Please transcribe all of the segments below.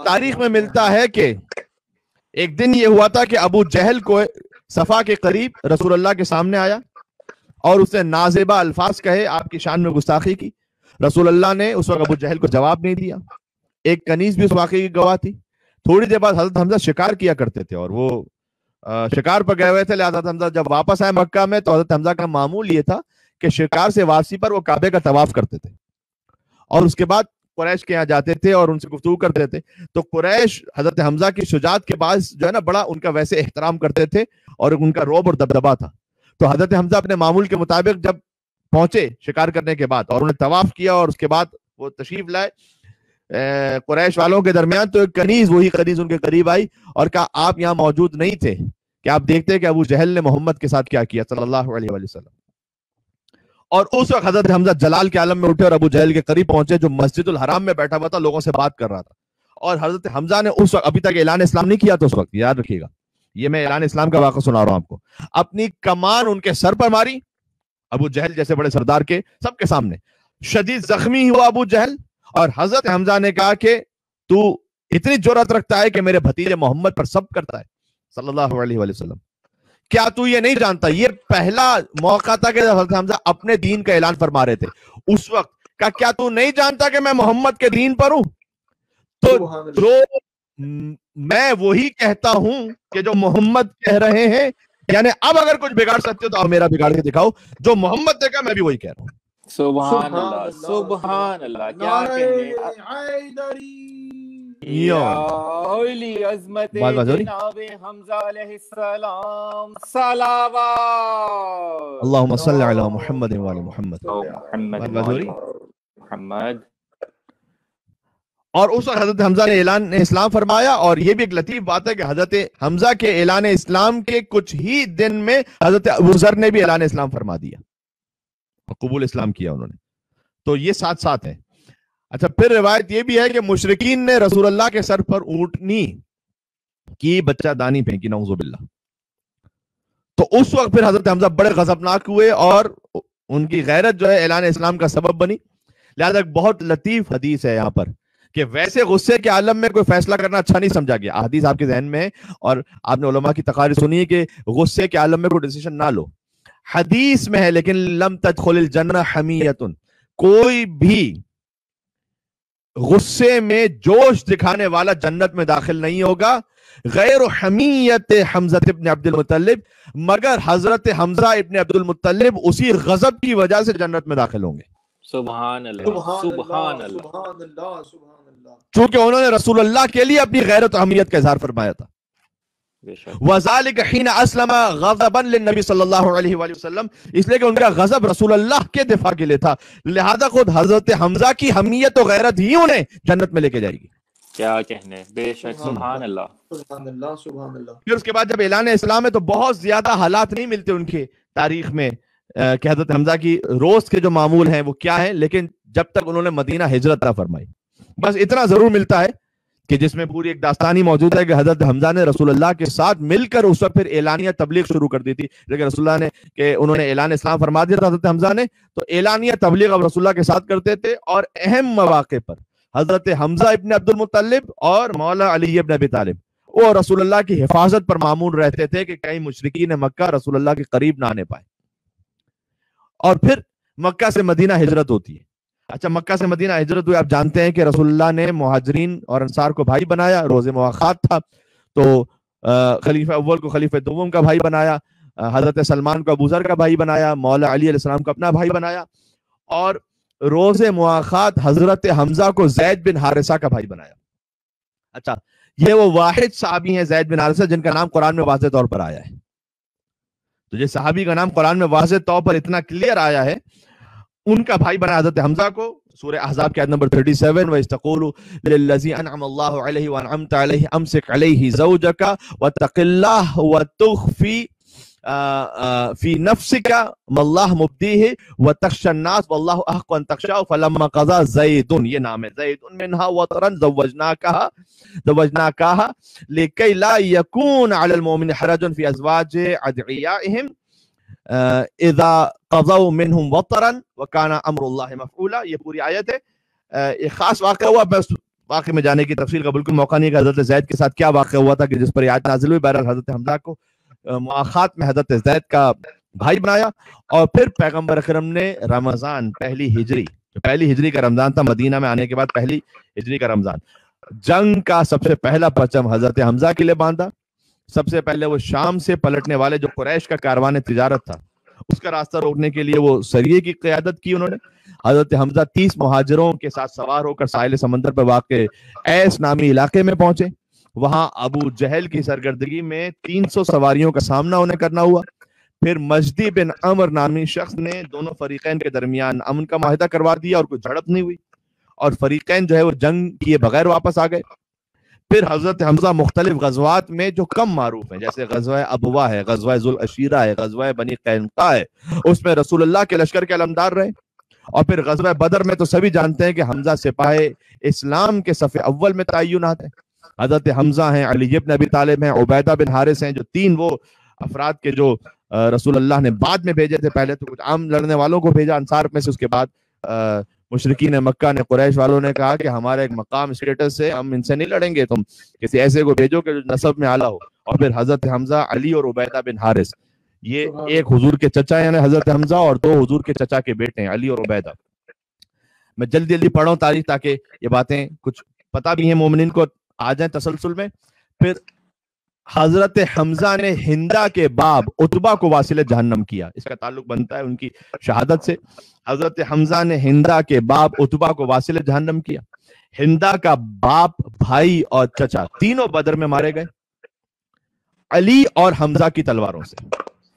تاریخ میں ملتا ہے کہ ایک دن یہ ہوا تھا کہ ابو جہل کو صفا کے قریب رسول اللہ کے سامنے آیا اور اس نے نازیبہ الفاظ کہے، آپ کی شان میں گستاخی کی. رسول اللہ نے اس وقت ابو جہل کو جواب نہیں دیا. ایک کنیز بھی اس واقعے کی گواہ تھی. تھوڑی دیر بعد حضرت حمزہ شکار کیا کرتے تھے اور وہ شکار پر گئے ہوئے تھے، لہذا حضرت حمزہ جب واپس آئے مکہ میں تو حضرت حمزہ کا معمول یہ تھا کہ شکار سے واپسی پر وہ کعبے کا طواف کرتے تھے اور اس کے بعد قریش کے یہاں جاتے تھے اور ان سے گفتگو کرتے تھے. تو قریش حضرت حمزہ کی شجاعت کے باعث جو ہے نا بڑا ان کا ویسے احترام کرتے تھے اور ان کا رعب اور دبدبا تھا. تو حضرت حمزہ اپنے معمول کے مطابق جب پہنچے شکار کرنے کے بعد اور انہیں طواف کیا اور اس کے بعد وہ تشریف لائے قریش والوں کے درمیان، تو ایک کنیز، وہی کنیز ان کے قریب آئی اور کہا آپ یہاں موجود نہیں تھے کہ آپ دیکھتے کہ ابو جہل نے محمد کے ساتھ کیا کیا صلی اللہ علیہ وآلہ وسلم. اور اس وقت حضرت حمزہ جلال کے عالم میں اٹھے اور ابو جہل کے قریب پہنچے جو مسجد الحرام میں بیٹھا ہوا تھا، لوگوں سے بات کر رہا تھا. اور حضرت حمزہ نے اس وقت ابھی تک اعلان اسلام نہیں کیا، تو اس وقت یاد رکھیے گا یہ میں اعلان اسلام کا واقعہ سنا رہا ہوں آپ کو. اپنی کمان ان کے سر پر ماری، ابو جہل جیسے بڑے سردار کے سب کے سامنے. شدید زخمی ہوا ابو جہل اور حضرت حمزہ نے کہا کہ تو اتنی جرأت رکھتا ہے کہ میرے بھتیجے محمد پر سب کرتا ہے صلی اللہ علیہ وآلہ وسلم. کیا تو یہ نہیں جانتا؟ یہ پہلا موقع تھا کہ حضرت حمزہ اپنے دین کا اعلان فرما رہے تھے اس وقت. کیا تو نہیں جانتا کہ میں محمد کے دین پر ہوں؟ تو میں وہی کہتا ہوں کہ جو محمد کہہ رہے ہیں، یعنی اب اگر کچھ بگاڑ سکتے ہو تو اب میرا بگاڑ کے دکھاؤ. جو محمد نے کہا میں بھی وہی کہہ رہا ہوں. سبحان اللہ سبحان اللہ. کیا کہنے اولی عظمت جناب حمزہ علیہ السلام. صلوات اللہم صلی علی محمد وعلی محمد محمد. اور اس وقت حضرت حمزہ نے اعلان اسلام فرمایا. اور یہ بھی ایک لطیف بات ہے کہ حضرت حمزہ کے اعلان اسلام کے کچھ ہی دن میں حضرت ابو ذر نے بھی اعلان اسلام فرما دیا، قبول اسلام کیا انہوں نے. تو یہ ساتھ ساتھ ہے. اچھا، پھر روایت یہ بھی ہے کہ مشرکین نے رسول اللہ کے سر پر اونٹنی کی بچہ دانی پھینکی، نعوذ باللہ. تو اس وقت پھر حضرت حمزہ بڑے غضبناک ہوئے اور ان کی غیرت جو ہے اعلان اسلام کا سبب بنی. لہذا ایک بہت لطیف حدیث ہے یہاں پر کہ ویسے غصے کے عالم میں کوئی فیصلہ کرنا اچھا نہیں سمجھا گیا. حدیث آپ کے ذہن میں ہے اور آپ نے علماء کی تقاریر سنی ہے کہ غصے کے عالم میں کوئی ڈیسیشن نہ لو. حدیث میں ہے لیکن لم تدخل الجنہ حمیۃ، کوئی بھی غصے میں جوش دکھانے والا جنت میں داخل نہیں ہوگا غیر حمیت حمزہ ابن عبد المطلب، مگر حضرت حمزہ ابن عبد المطلب اسی غضب کی وجہ سے جنت میں داخل ہوں گے. سبحان اللہ سبحان اللہ. چونکہ انہوں نے رسول اللہ کے لیے اپنی غیرت و حمیت کا اظہار فرمایا تھا. وَذَلِكَ حِينَ أَسْلَمَ غَضَبًا لِلنَّبِي صلی اللہ علیہ وآلہ وسلم، اس لیے کہ ان کا غضب رسول اللہ کے دفاع کے لیے تھا. لہذا خود حضرت حمزہ کی حمیت و غیرت ہی انہیں جنت میں لے کے جائے گی. کیا کہنے، بے شک. سبحان اللہ سبحان اللہ سبحان اللہ. پھر اس کے بعد جب اعلان اسلام ہے تو بہت زیادہ حالات نہیں ملتے ان کے تاریخ میں کہ حضرت حمزہ کی روز کے جو معمول ہیں وہ کیا ہیں، لیکن جب تک انہوں نے مدینہ ہجرت نہ فرمائی بس اتنا ضرور ملتا ہے کہ جس میں پوری ایک داستانی موجود ہے کہ حضرت حمزہ نے رسول اللہ کے ساتھ مل کر اس وقت پھر اعلانیہ تبلیغ شروع کر دی تھی. لیکن رسول اللہ نے کہ انہوں نے اعلان اسلام فرما دیا تھا حضرت حمزہ نے، تو اعلانیہ تبلیغ اب رسول اللہ کے ساتھ کرتے تھے. اور اہم مواقع پر حضرت حمزہ ابن عبد المطلب اور مولا علی ابن ابی طالب وہ رسول اللہ کی حفاظت پر معمول رہتے تھے کہ کہیں مشرکین مکہ رسول اللہ کے قریب نہ آنے پائے. اور پھر مکہ سے مدینہ ہجرت ہوتی ہے. اچھا، مکہ سے مدینہ ہجرت ہوئی، آپ جانتے ہیں کہ رسول اللہ نے مہاجرین اور انصار کو بھائی بنایا. روز مواخات تھا تو خلیفہ اول کو خلیفہ دوم کا بھائی بنایا، حضرت سلمان کو ابو ذر کا بھائی بنایا، مولا علی علیہ السلام کو اپنا بھائی بنایا، اور روز مواخات حضرت حمزہ کو زید بن حارثہ کا بھائی بنایا. اچھا، یہ وہ واحد صحابی ہیں زید بن حارثہ جن کا نام قرآن میں واضح طور پر آیا ہے. تو جس صحابی کا نام قرآن میں واضح طور پر اتنا کلیئر آیا ہے، ان کا بھائی بنا حضرت حمزہ کو. سورہ احزاب کی آیت نمبر 37 وَإِسْتَقُولُ لِلَّذِي أَنْعَمَ اللَّهُ عَلَيْهِ وَأَنْعَمْتَ عَلَيْهِ أَمْسِكْ عَلَيْهِ زَوْجَكَ وَاتَّقِ اللَّهَ وَتُخْفِي فِي نَفْسِكَ مَا اللَّهُ مُبْدِيهِ وَتَخْشَى النَّاسَ وَاللَّهُ أَحَقُّ أَن تَخْشَاهُ فَلَمَّا قَضَى زَيْدٌ، یہ نام ہے، زَيْدٌ مِنْهَا وَطَرًا زَوَّجْنَاكَهَا لِكَيْ لَا يَكُونَ عَلَى الْمُؤْمِنِينَ حَرَجٌ فِي أَزْوَاجِ أَدْعِيَائِهِمْ اذا قضوا منهم وطرا وكان امر الله مفعولا. یہ پوری آیت ہے. ایک خاص واقعہ ہوا، میں واقعے میں جانے کی تفصیل کا بالکل موقع نہیں کہ حضرت زید کے ساتھ کیا واقعہ ہوا تھا کہ جس پر آیت نازل ہوئی. بہرحال حضرت حمزہ کو مواخات میں حضرت زید کا بھائی بنایا. اور پھر پیغمبر اکرم نے رمضان پہلی ہجری کا رمضان تھا، مدینہ میں آنے کے بعد پہلی ہجری کا رمضان، جنگ کا سب سے پہلا پرچم حضرت حمزہ کے لیے باندھا. سب سے پہلے وہ شام سے پلٹنے والے جو قریش کا کاروان تجارت تھا اس کا راستہ روکنے کے لیے وہ سریے کی قیادت کی انہوں نے. حضرت حمزہ 30 مہاجروں کے ساتھ سوار ہو کر ساحل سمندر پر واقع ایس نامی علاقے میں پہنچے. وہاں ابو جہل کی سرگردگی میں 300 سواریوں کا سامنا انہیں کرنا ہوا. پھر مجدی بن عمر نامی شخص نے دونوں فریقین کے درمیان امن کا معاہدہ کروا دیا اور کوئی جھڑپ نہیں ہوئی اور فریقین جو ہے وہ جنگ کیے بغیر واپس آ گئے. پھر حضرت حمزہ مختلف غزوات میں جو کم معروف ہیں جیسے غزوہ ابوا ہے، غزوہ ذوالعشیرہ ہے، غزوہ بنی قینقاع ہے، اس میں رسول اللہ کے لشکر کے علمدار رہے. اور پھر غزوہ بدر میں تو سبھی جانتے ہیں کہ حمزہ سپاہ اسلام کے صف اول میں تعینات ہیں. حضرت حمزہ ہیں، علی بن ابی طالب ہیں، عبیدہ بن حارث ہیں، جو 3 وہ افراد کے جو رسول اللہ نے بعد میں بھیجے تھے. پہلے تو کچھ عام لڑنے والوں کو بھیجا انصار میں سے، اس کے بعد مشرکین مکہ نے، قریش والوں نے کہا کہ ہمارا ایک مقام اسٹیٹس ہے، ہم ان سے نہیں لڑیں گے، تم کسی ایسے کو بھیجو کہ جو نسب میں اعلیٰ ہو. اور پھر حضرت حمزہ، علی اور عبیدہ بن حارث، یہ ایک حضور کے چچا یعنی حضرت حمزہ اور 2 حضور کے چچا کے بیٹے ہیں، علی اور عبیدہ. میں جلدی پڑھا ہوں تاریخ تاکہ یہ باتیں کچھ پتہ بھی ہیں مومنین کو آ جائیں تسلسل میں. پھر حضرت حمزہ نے ہندا کے باب عتبہ کو واصل جہنم کیا. اس کا تعلق بنتا ہے ان کی شہادت سے. حضرت حمزہ نے ہندا کے باب عتبہ کو واصل جہنم کیا. ہندا کا باپ، بھائی اور چچا تینوں بدر میں مارے گئے علی اور حمزہ کی تلواروں سے.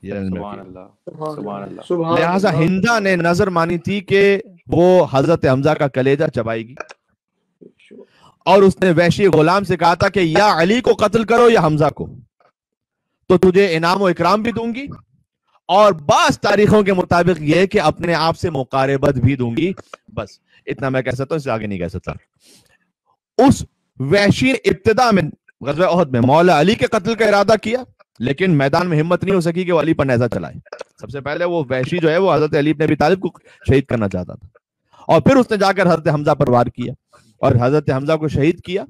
سبحان اللہ، سبحان اللہ. لہٰذا ہندا نے نظر مانی تھی کہ وہ حضرت حمزہ کا کلیجہ چبائے گی اور اس نے وحشی غلام سے کہا تھا کہ یا علی کو قتل کرو یا حمزہ کو، تو تجھے انعام و اکرام بھی دوں گی اور بعض تاریخوں کے مطابق یہ کہ اپنے آپ سے مقاربت بھی دوں گی. بس اتنا میں کہہ سکتا ہوں، اس سے آگے نہیں کہہ سکتا. اس وحشی نے ابتدا میں غزوہ احد میں مولا علی کے قتل کا ارادہ کیا لیکن میدان میں ہمت نہیں ہو سکی کہ وہ علی پر نیزہ چلائے. سب سے پہلے وہ وحشی جو ہے وہ حضرت علی بن ابی طالب کو شہید کرنا چاہتا تھا اور پھر اس نے جا کر حضرت حمزہ پر وار کیا اور حضرت حمزہ کو شہید کیا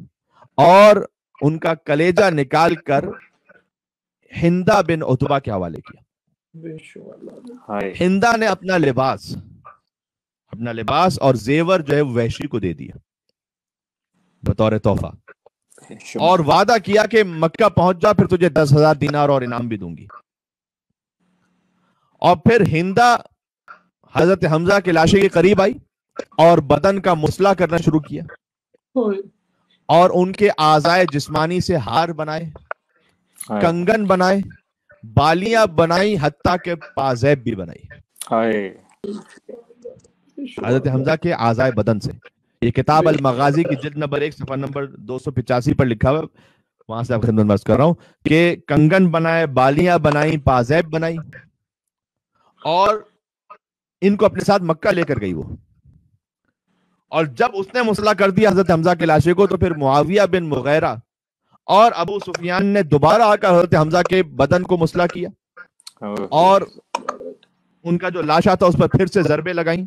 اور ان کا کلیجہ نکال کر ہندا بن عتبہ کے حوالے کیا. ہندا نے اپنا لباس اور زیور جو ہے وحشی کو دے دیا بطور تحفہ اور وعدہ کیا کہ مکہ پہنچ جا پھر تجھے 10,000 دینار اور انعام بھی دوں گی. اور پھر ہندا حضرت حمزہ کے لاشے کے قریب آئی اور بدن کا مسئلہ کرنا شروع کیا اور ان کے اعضائے جسمانی سے ہار بنائے، کنگن بنائے، بالیاں بنائی، حتیٰ کہ پازیب بھی بنائی حضرت حمزہ کے اعضائے بدن سے. یہ کتاب المغازی کی جلد نمبر 1 صفحہ نمبر 285 پر لکھا ہوا، وہاں سے آپ خدمت میں عرض کر رہا ہوں کہ کنگن بنائے، بالیاں بنائی، پازیب بنائی اور ان کو اپنے ساتھ مکہ لے کر گئی وہ. اور جب اس نے مسئلہ کر دیا حضرت حمزہ کے لاشے کو تو پھر معاویہ بن مغیرہ اور ابو سفیان نے دوبارہ آ کر حضرت حمزہ کے بدن کو مسئلہ کیا اور ان کا جو لاشا تھا اس پر پھر سے ضربے لگائیں.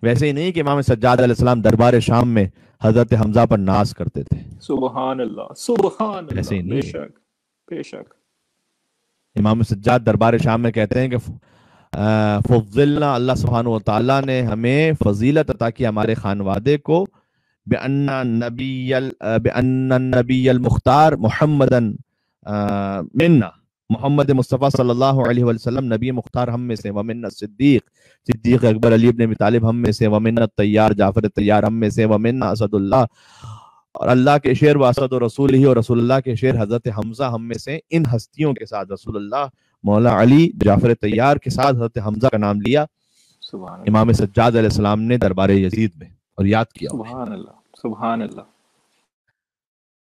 ویسے ہی نہیں کہ امام سجاد علیہ السلام دربار شام میں حضرت حمزہ پر ناز کرتے تھے. سبحان اللہ، سبحان اللہ. ایسے ہی نہیں، بے شک بے شک. امام سجاد دربار شام میں کہتے ہیں کہ فضلنا، اللہ سبحانہ و تعالیٰ نے ہمیں فضیلت عطا کی ہمارے خانوادے کو بأن النبی المختار محمدن منا، محمد مصطفیٰ صلی اللہ علیہ وسلم نبی مختار ہم میں سے، ومن صدیق اکبر علی بن ابی طالب ہم میں سے، ومن الطیار جعفر الطیار ہم میں سے، ومن اسد اللہ، اور اللہ کے شعر و اسد و رسول ہی اور رسول اللہ کے شعر حضرت حمزہ ہم میں سے. ان ہستیوں کے ساتھ رسول اللہ، مولا علی، جعفر طیار کے ساتھ حضرت حمزہ کا نام لیا امام سجاد علیہ السلام نے دربار یزید میں اور یاد کیا. سبحان اللہ، سبحان اللہ.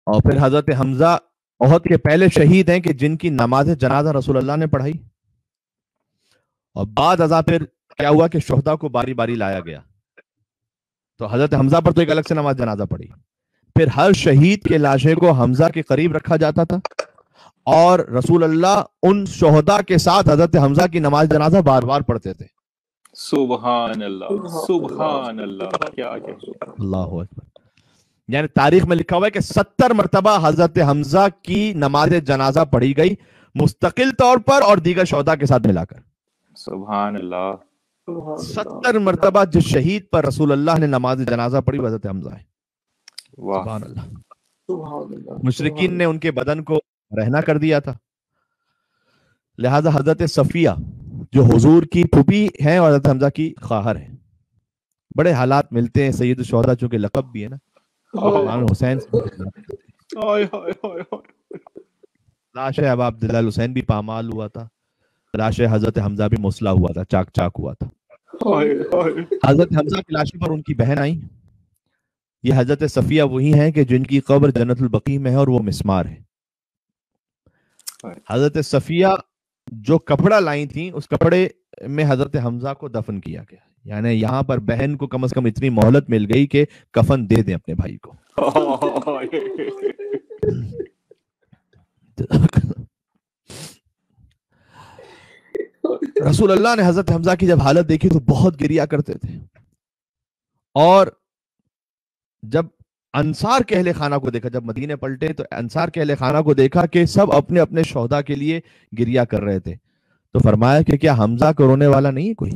اور پھر حضرت حمزہ احد کے پہلے شہید ہیں کہ جن کی نماز جنازہ رسول اللہ نے پڑھائی اور بعد ازاں پھر کیا ہوا کہ شہداء کو باری باری لایا گیا تو حضرت حمزہ پر تو ایک الگ سے نماز جنازہ پڑھی. پھر ہر شہید کے لاشے کو حمزہ کے قریب رکھا جاتا تھا اور رسول اللہ ان شہداء کے ساتھ حضرت حمزہ کی نماز جنازہ بار بار پڑھتے تھے. سبحان اللہ سبحان اللہ، کیا اللہ اکبر. یعنی تاریخ میں لکھا ہوا ہے کہ 70 مرتبہ حضرت حمزہ کی نماز جنازہ پڑھی گئی مستقل طور پر اور دیگر شہداء کے ساتھ ملا کر. سبحان اللہ. 70 مرتبہ جس شہید پر رسول اللہ نے نماز جنازہ پڑھی وہ حضرت حمزہ ہے. واہ. سبحان اللہ. سبحان اللہ. مشرکین نے ان کے بدن کو رہنا کر دیا تھا، لہذا حضرت صفیہ جو حضور کی پھوپھی ہیں اور حضرت حمزہ کی خواہر ہیں، بڑے حالات ملتے ہیں. سید الشہداء چونکہ لقب بھی ہے نا، امام حسین لاش ابا عبداللہ الحسین بھی پامال ہوا تھا، لاش حضرت حمزہ بھی مسلح ہوا تھا، چاک چاک ہوا تھا. حضرت حمزہ کی لاشوں پر ان کی بہن آئی. یہ حضرت صفیہ وہی ہیں کہ جن کی قبر جنت البقیع میں ہے اور وہ مسمار ہے. حضرت صفیہ جو کپڑا لائی تھیں اس کپڑے میں حضرت حمزہ کو دفن کیا گیا. یعنی یہاں پر بہن کو کم از کم اتنی مہلت مل گئی کہ کفن دے دیں اپنے بھائی کو. رسول اللہ نے حضرت حمزہ کی جب حالت دیکھی تو بہت گریا کرتے تھے، اور جب انصار کے اہل خانہ کو دیکھا، جب مدینے پلٹے تو انصار کے اہل خانہ کو دیکھا کہ سب اپنے اپنے شہداء کے لیے گریا کر رہے تھے، تو فرمایا کہ کیا حمزہ کو رونے والا نہیں ہے کوئی؟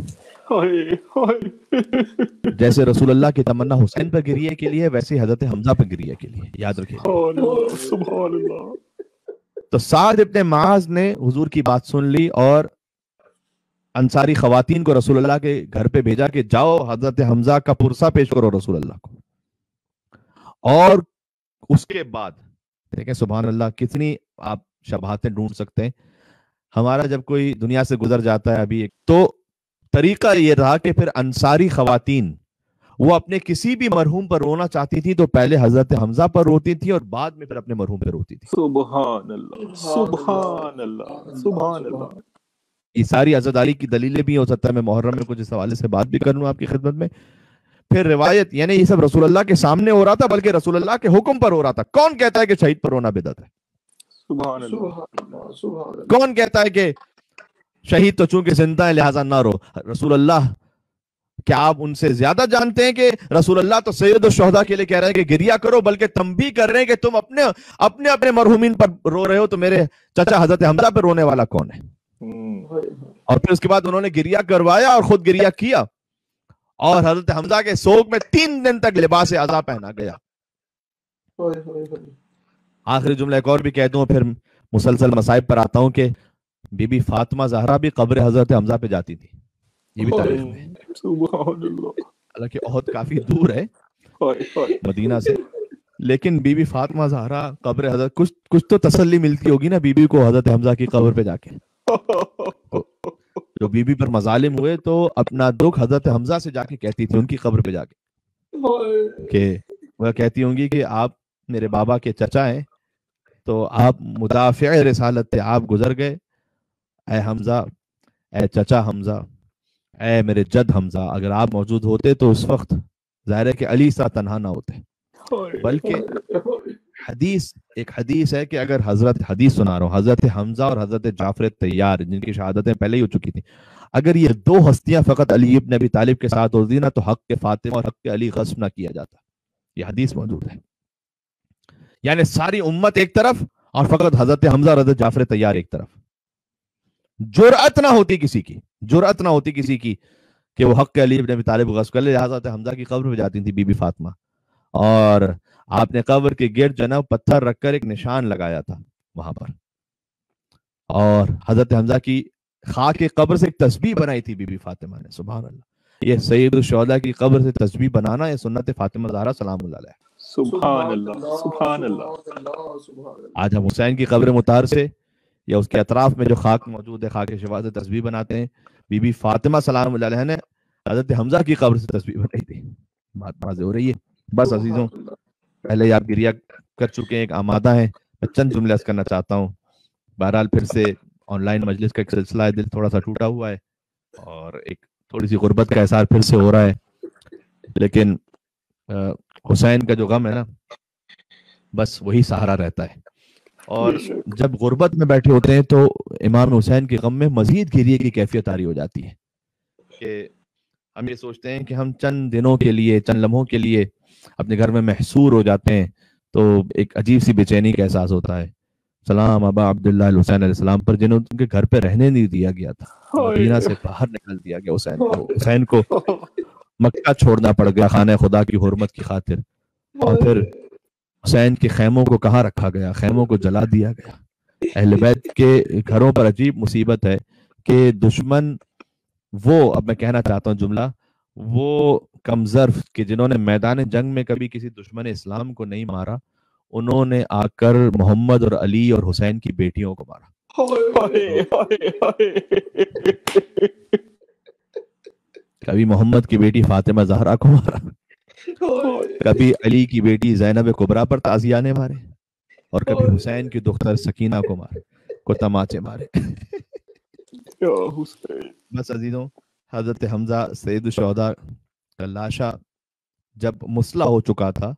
جیسے رسول اللہ کی تمنا حسین پر گریے کے لیے ویسے حضرت حمزہ پر گریے کے لیے، یاد رکھیں. سبحان اللہ. تو سعد ابن معاذ نے حضور کی بات سن لی اور انصاری خواتین کو رسول اللہ کے گھر پہ بھیجا کہ جاؤ حضرت حمزہ کا پرسہ پیش کرو رسول اللہ کو. اور اس کے بعد دیکھیں سبحان اللہ کتنی آپ شباہتیں ڈھونڈ سکتے ہیں. ہمارا جب کوئی دنیا سے گزر جاتا ہے ابھی تو طریقہ یہ رہا کہ پھر انصاری خواتین وہ اپنے کسی بھی مرحوم پر رونا چاہتی تھی تو پہلے حضرت حمزہ پر روتی تھی اور بعد میں پھر اپنے مرحوم پر روتی تھی. سبحان اللہ سبحان اللہ سبحان اللہ. یہ ساری عزاداری کی دلیلیں بھی ہو سکتا ہے میں محرم میں کچھ اس حوالے سے بات بھی کر لوں آپ کی خدمت میں. پھر روایت یعنی یہ سب رسول اللہ کے سامنے ہو رہا تھا بلکہ رسول اللہ کے حکم پر ہو رہا تھا. کون کہتا ہے کہ شہید پر رونا بدعت ہے؟ سبحان اللہ. کون کہتا ہے کہ شہید تو چونکہ زندہ ہے لہٰذا نہ رو؟ رسول اللہ کیا آپ ان سے زیادہ جانتے ہیں کہ رسول اللہ تو سید الشہداء کے لیے کہہ رہے ہیں کہ گریا کرو، بلکہ تنبیہ کر رہے ہیں کہ تم اپنے مرحومین پر رو رہے ہو تو میرے چچا حضرت حمزہ پر رونے والا کون ہے؟ اور پھر اس کے بعد انہوں نے گریا کروایا اور خود گریا کیا اور حضرت حمزہ کے سوگ میں 3 دن تک لباس عزا پہنا گیا. آخری جملہ ایک اور بھی کہہ دوں پھر مسلسل مصائب پر آتا ہوں کہ بی بی فاطمہ زہرا بھی قبر حضرت حمزہ پہ جاتی تھی. یہ بھی تاریخ میں حالانکہ احد کافی دور ہے مدینہ سے، لیکن بی بی فاطمہ زہرا قبر حضرت کچھ تو تسلی ملتی ہوگی نا بی بی کو حضرت حمزہ کی قبر پہ جا کے. جو بی بی پر مظالم ہوئے تو اپنا دکھ حضرت حمزہ سے جا کے کہتی تھی ان کی قبر پہ جا کے کہ وہ کہتی ہوں گی کہ آپ میرے بابا کے چچا ہیں تو آپ مدافع رسالت تھے، آپ گزر گئے. اے حمزہ، اے چچا حمزہ، اے میرے جد حمزہ، اگر آپ موجود ہوتے تو اس وقت ظاہر ہے کہ علی سا تنہا نہ ہوتے. بلکہ ایک حدیث ہے کہ اگر حدیث سنا رہا ہوں، حضرت حمزہ اور حضرت جعفر طیار جن کی شہادتیں پہلے ہی ہو چکی تھیں، اگر یہ 2 ہستیاں فقط علی ابن ابی طالب کے ساتھ ہوتی نا تو حق کے فاطمہ اور حق کے علی غصب نہ کیا جاتا. یہ حدیث موجود ہے. یعنی ساری امت ایک طرف اور فقط حضرت حمزہ اور حضرت جعفر طیار ایک طرف. جرأت نہ ہوتی کسی کی کہ وہ حق علی ابن ابی طالب غصب کر لے. حضرت حمزہ کی قبر پہ جاتی تھی بی بی فاطمہ اور آپ نے قبر کے گرد جناب پتھر رکھ کر ایک نشان لگایا تھا وہاں پر، اور حضرت حمزہ کی خاک قبر سے ایک تسبیح بنائی تھی بی بی فاطمہ نے. سبحان اللہ. یہ سید الشہداء کی قبر سے تسبیح بنانا یہ سنت فاطمہ زہرا سلام اللہ علیہ. سبحان اللہ سبحان اللہ. آج ہم حسین کی قبر مطہر سے یا اس کے اطراف میں جو خاک موجود ہے خاک شفا سے تسبیح بناتے ہیں. بی بی فاطمہ سلام اللہ علیہ نے حضرت حمزہ کی قبر سے تسبیح بنائی تھی. بات واضح ہو رہی ہے. بس عزیزوں پہلے ہی آپ گریا کر چکے ہیں، ایک آمادہ ہیں. میں چند جملے عرض کرنا چاہتا ہوں. بہرحال پھر سے آن لائن مجلس کا ایک سلسلہ ہے، دل تھوڑا سا ٹوٹا ہوا ہے اور ایک تھوڑی سی غربت کا احساس پھر سے ہو رہا ہے، لیکن حسین کا جو غم ہے نا بس وہی سہارا رہتا ہے. اور جب غربت میں بیٹھے ہوتے ہیں تو امام حسین کے غم میں مزید گریے کی کیفیت طاری ہو جاتی ہے کہ ہم یہ سوچتے ہیں کہ ہم چند دنوں کے لیے، چند لمحوں کے لیے اپنے گھر میں محصور ہو جاتے ہیں تو ایک عجیب سی بے چینی کا احساس ہوتا ہے. سلام ابا عبداللہ الحسین علیہ السلام پر، جنہوں ان کے گھر پہ رہنے نہیں دیا گیا تھا، مدینہ سے باہر نکال دیا گیا. حسین کو مکہ چھوڑنا پڑ گیا خانہ خدا کی حرمت کی خاطر. اور پھر حسین کے خیموں کو کہاں رکھا گیا؟ خیموں کو جلا دیا گیا. اہل بیت کے گھروں پر عجیب مصیبت ہے کہ دشمن وہ، اب میں کہنا چاہتا ہوں جملہ، وہ کمظرف کہ جنہوں نے میدان جنگ میں کبھی کسی دشمن اسلام کو نہیں مارا، انہوں نے آ کر محمد اور علی اور حسین کی بیٹیوں کو مارا. کبھی محمد کی بیٹی فاطمہ زہرا کو مارا، کبھی علی کی بیٹی زینب کبریٰ پر تازیانے مارے، اور کبھی حسین کی دختر سکینہ کو مارے، کو تماچے مارے. بس عزیزوں، حضرت حمزہ سید الشہداء کا لاشا جب مسلح ہو چکا تھا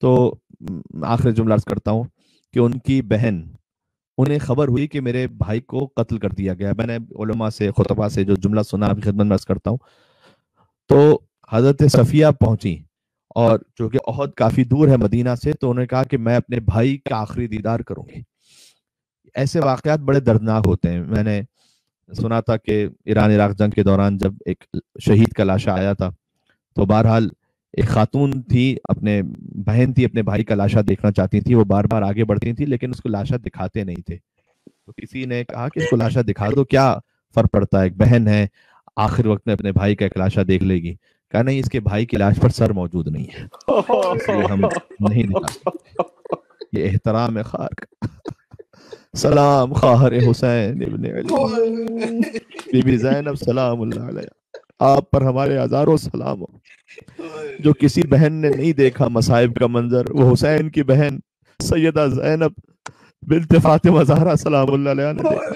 تو آخر جملہ عرض کرتا ہوں کہ ان کی بہن، انہیں خبر ہوئی کہ میرے بھائی کو قتل کر دیا گیا. میں نے علماء سے، خطبہ سے جو جملہ سنا آپ کی خدمت میں عرض کرتا ہوں. تو حضرت صفیہ پہنچی، اور چونکہ احد کافی دور ہے مدینہ سے، تو انہوں نے کہا کہ میں اپنے بھائی کا آخری دیدار کروں گی. ایسے واقعات بڑے دردناک ہوتے ہیں. میں نے سنا تھا کہ ایران عراق جنگ کے دوران جب ایک شہید کا لاشا آیا تھا تو بہرحال ایک خاتون تھی، اپنے بہن تھی، اپنے بھائی کا لاشا دیکھنا چاہتی تھی. وہ بار بار آگے بڑھتی تھی لیکن اس کو لاشا دکھاتے نہیں تھے. تو کسی نے کہا کہ اس کو لاشا دکھا دو، کیا فرق پڑتا ہے، ایک بہن ہے، آخر وقت میں اپنے بھائی کا ایک لاشا دیکھ لے گی. کہا نہیں، اس کے بھائی کی لاش پر سر موجود نہیں ہے، اس لیے ہم نہیں دکھا سکتے. یہ احترام ہے خار کا. سلام خواہر حسین ابن علی، بی بی زینب سلام اللہ علیہ، آپ پر ہمارے ہزاروں سلام ہو. جو کسی بہن نے نہیں دیکھا مصائب کا منظر، وہ حسین کی بہن سیدہ زینب بنت فاطمہ زہرا سلام اللہ علیہ نے دیکھا.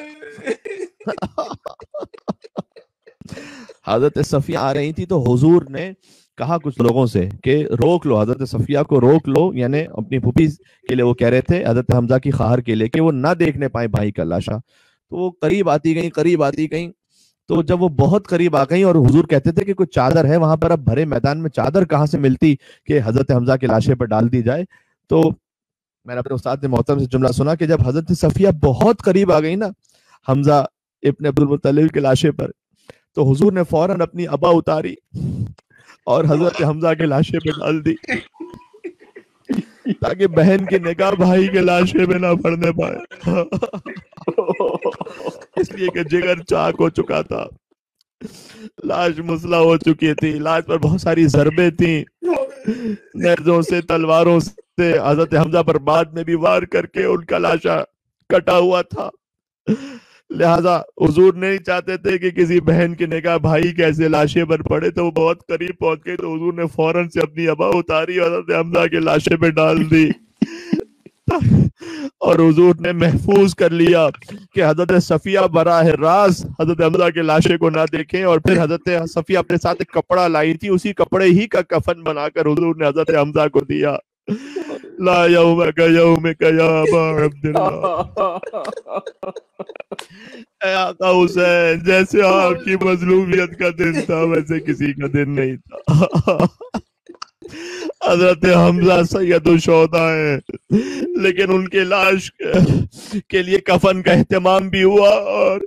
حضرت صفیہ آ رہی تھی تو حضور نے کہا کچھ لوگوں سے کہ روک لو، حضرت صفیہ کو روک لو، یعنی اپنی پھوپھی کے لیے وہ کہہ رہے تھے، حضرت حمزہ کی خواہر کے لیے، کہ وہ نہ دیکھنے پائیں بھائی کا لاشا. تو وہ قریب آتی گئیں، قریب آتی گئیں. تو جب وہ بہت قریب آ گئیں اور حضور کہتے تھے کہ کوئی چادر ہے وہاں پر، اب بھرے میدان میں چادر کہاں سے ملتی کہ حضرت حمزہ کے لاشے پر ڈال دی جائے. تو میں نے اپنے استاد محترم سے جملہ سنا کہ جب حضرت صفیہ بہت قریب آ گئی نا حمزہ ابن عبد المطلب کے لاشے پر، تو حضور نے فوراً اپنی ابا اتاری اور حضرت حمزہ کے لاشے پہ ڈال دی تاکہ بہن کی نگاہ بھائی کے لاشے میں نہ پڑنے پائے. اس لیے کہ جگر چاک ہو چکا تھا، لاش مسلح ہو چکی تھی، لاش پر بہت ساری ضربیں تھیں، نیزوں سے، تلواروں سے حضرت حمزہ پر بعد میں بھی وار کر کے ان کا لاشا کٹا ہوا تھا. لہذا حضور نہیں چاہتے تھے کہ کسی بہن کی نگاہ بھائی کے ایسے لاشے پر پڑے، تو وہ بہت قریب پہنچ گئے تو حضور نے فوراً سے اپنی ابا اتاری اور حضرت حمزہ کے لاشے پہ ڈال دی. اور حضور نے محفوظ کر لیا کہ حضرت صفیہ براہ راست حضرت حمزہ کے لاشے کو نہ دیکھیں. اور پھر حضرت صفیہ اپنے ساتھ ایک کپڑا لائی تھی، اسی کپڑے ہی کا کفن بنا کر حضور نے حضرت حمزہ کو دیا. لا یومک یومک یا ابا عبداللہ، اے آقا حسین، جیسے آپ کی مظلومیت کا دن تھا ویسے کسی کا دن نہیں تھا. حضرت حمزہ سید الشہداء ہیں لیکن ان کے لاش کے لیے کفن کا اہتمام بھی ہوا اور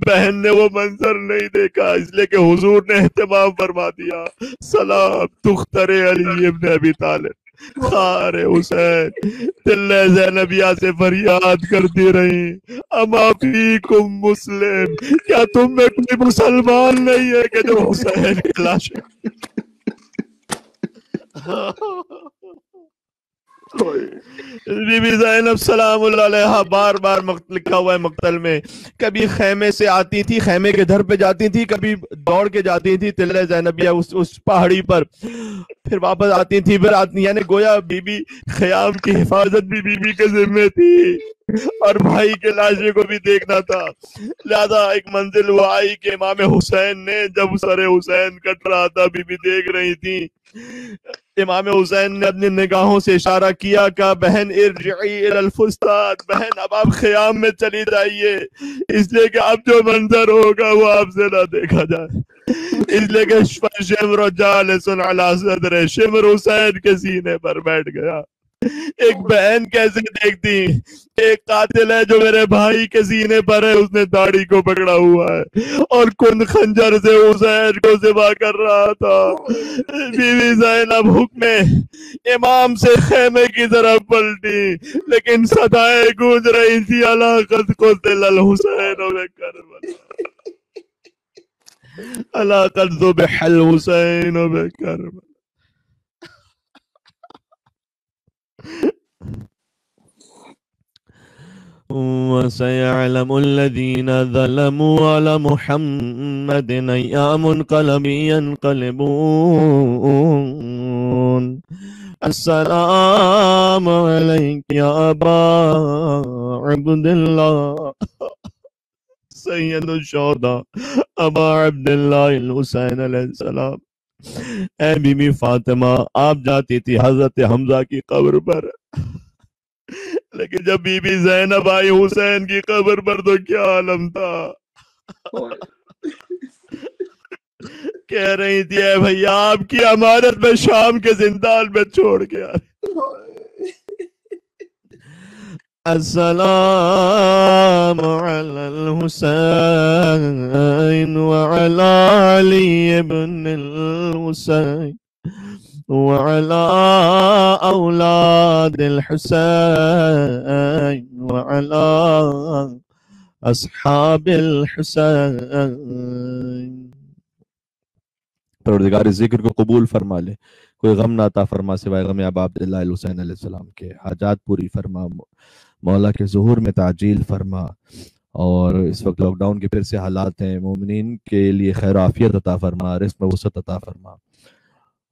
بہن نے وہ منظر نہیں دیکھا، اس لیے کہ حضور نے اہتمام فرما دیا. سلام دختر علی ابن ابی طالب، خار حسین دل زینبیہ سے فریاد کرتی رہی، اما فیکم مسلم، کیا تم میں کوئی مسلمان نہیں ہے کہ جو حسین کی لاش بی بی زینب سلام اللہ علیہ بار بار لکھا ہوا ہے مقتل میں، کبھی خیمے سے آتی تھی، خیمے کے دھر پہ جاتی تھی، کبھی دوڑ کے جاتی تھی تلہ زینبیہ اس پہاڑی پر، پھر واپس آتی تھی، پھر آتی، یعنی گویا بی بی خیام کی حفاظت بھی بی بی کے ذمہ تھی اور بھائی کے لاشے کو بھی دیکھنا تھا. لہذا ایک منزل وہ آئی کہ امام حسین نے جب سر حسین کٹ رہا تھا، بی بی دیکھ رہی تھی امام حسین نے اپنی نگاہوں سے اشارہ کیا کہ بہن ارجعی الی الفستاد، بہن اب آپ خیام میں چلی جائیے، اس لیے کہ اب جو منظر ہوگا وہ آپ سے نہ دیکھا جائے، اس لیے کہ شمر جالس علی صدر، شمر حسین کے سینے پر بیٹھ گیا۔ ایک بہن کیسے دیکھتی؟ ایک قاتل ہے جو میرے بھائی کے سینے پر ہے، اس نے داڑھی کو پکڑا ہوا ہے اور کن خنجر سے حسین کو ذبح کر رہا تھا۔ بی بی زینب حکم امام سے خیمے کی طرف پلٹی، لیکن صدائیں گونج رہی تھی الا قد قتل الحسین بکربلا، الا قد ذبح الحسین بکربلا۔ وَسَيَعْلَمُ الَّذِينَ ظَلَمُوا عَلَى مُحَمَّدٍ أَيَّ مُنْقَلَبٍ يَنْقَلِبُونَ السلام علیک یا ابا عبداللہ سید الشہداء ابا عبداللہ الحسین علیہ السلام۔ اے بی بی فاطمہ، آپ جاتی تھی حضرت حمزہ کی قبر پر، لیکن جب بی بی زینب آئی حسین کی قبر پر تو کیا عالم تھا۔ کہہ رہی تھی اے بھیا آپ کی امانت میں شام کے زندان میں چھوڑ کے آ رہی۔ السلام علی الحسین وعلی علی ابن الحسین وعلى أولاد الحسين وعلى أصحاب الحسين۔ پروردگار ذکر کو قبول فرما لے، کوئی غم نہ عطا فرما سوائے غم ابا عبداللہ الحسین علیہ السلام کے، حاجات پوری فرما، مولا کے ظہور میں تعجیل فرما، اور اس وقت لاک ڈاؤن کے پھر سے حالات ہیں، مومنین کے لیے خیر و عافیت عطا فرما، رزق میں وسعت عطا فرما،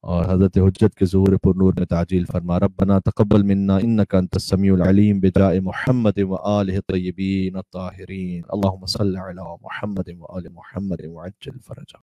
اور حضرت حجت کے ظہور پر نور میں تعجیل فرما۔ ربنا تقبل منا انك انت السميع العليم بجاء محمد وآلہ الطیبین الطاہرین، اللهم صل علی محمد وآل محمد وعجل فرجہ۔